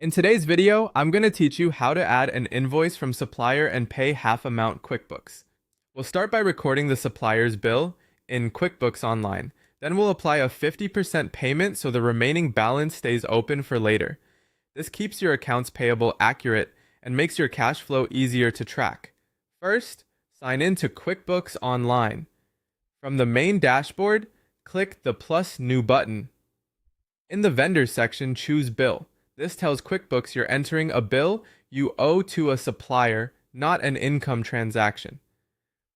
In today's video, I'm going to teach you how to add an invoice from Supplier and pay half amount QuickBooks. We'll start by recording the supplier's bill in QuickBooks Online. Then we'll apply a 50% payment so the remaining balance stays open for later. This keeps your accounts payable accurate and makes your cash flow easier to track. First, sign in to QuickBooks Online. From the main dashboard, click the plus new button. In the vendors section, choose bill. This tells QuickBooks you're entering a bill you owe to a supplier, not an income transaction.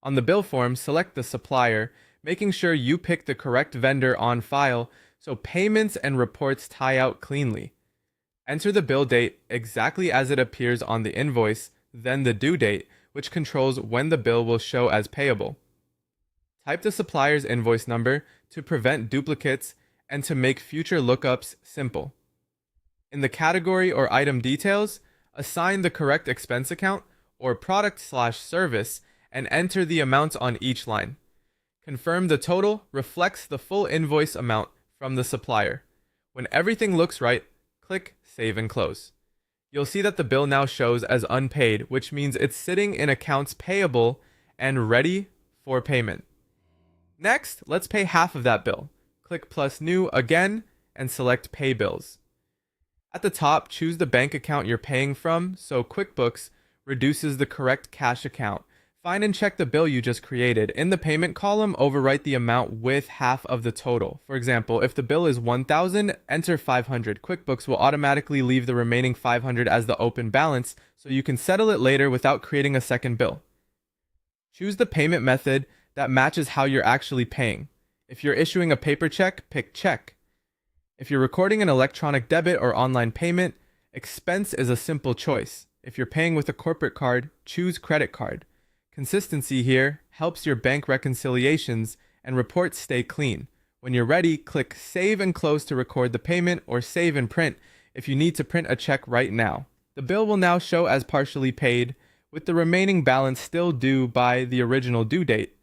On the bill form, select the supplier, making sure you pick the correct vendor on file so payments and reports tie out cleanly. Enter the bill date exactly as it appears on the invoice, then the due date, which controls when the bill will show as payable. Type the supplier's invoice number to prevent duplicates and to make future lookups simple. In the category or item details, assign the correct expense account or product/service and enter the amounts on each line. Confirm the total reflects the full invoice amount from the supplier. When everything looks right, click Save and Close. You'll see that the bill now shows as unpaid, which means it's sitting in accounts payable and ready for payment. Next, let's pay half of that bill. Click plus new again and select Pay Bills. At the top, choose the bank account you're paying from, so QuickBooks reduces the correct cash account. Find and check the bill you just created. In the payment column, overwrite the amount with half of the total. For example, if the bill is $1,000, enter $500. QuickBooks will automatically leave the remaining $500 as the open balance, so you can settle it later without creating a second bill. Choose the payment method that matches how you're actually paying. If you're issuing a paper check, pick check. If you're recording an electronic debit or online payment, expense is a simple choice. If you're paying with a corporate card, choose credit card. Consistency here helps your bank reconciliations and reports stay clean. When you're ready, click Save and Close to record the payment or Save and Print if you need to print a check right now. The bill will now show as partially paid, with the remaining balance still due by the original due date.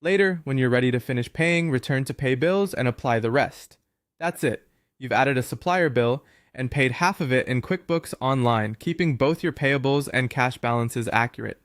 Later, when you're ready to finish paying, return to Pay Bills and apply the rest. That's it. You've added a supplier bill and paid half of it in QuickBooks Online, keeping both your payables and cash balances accurate.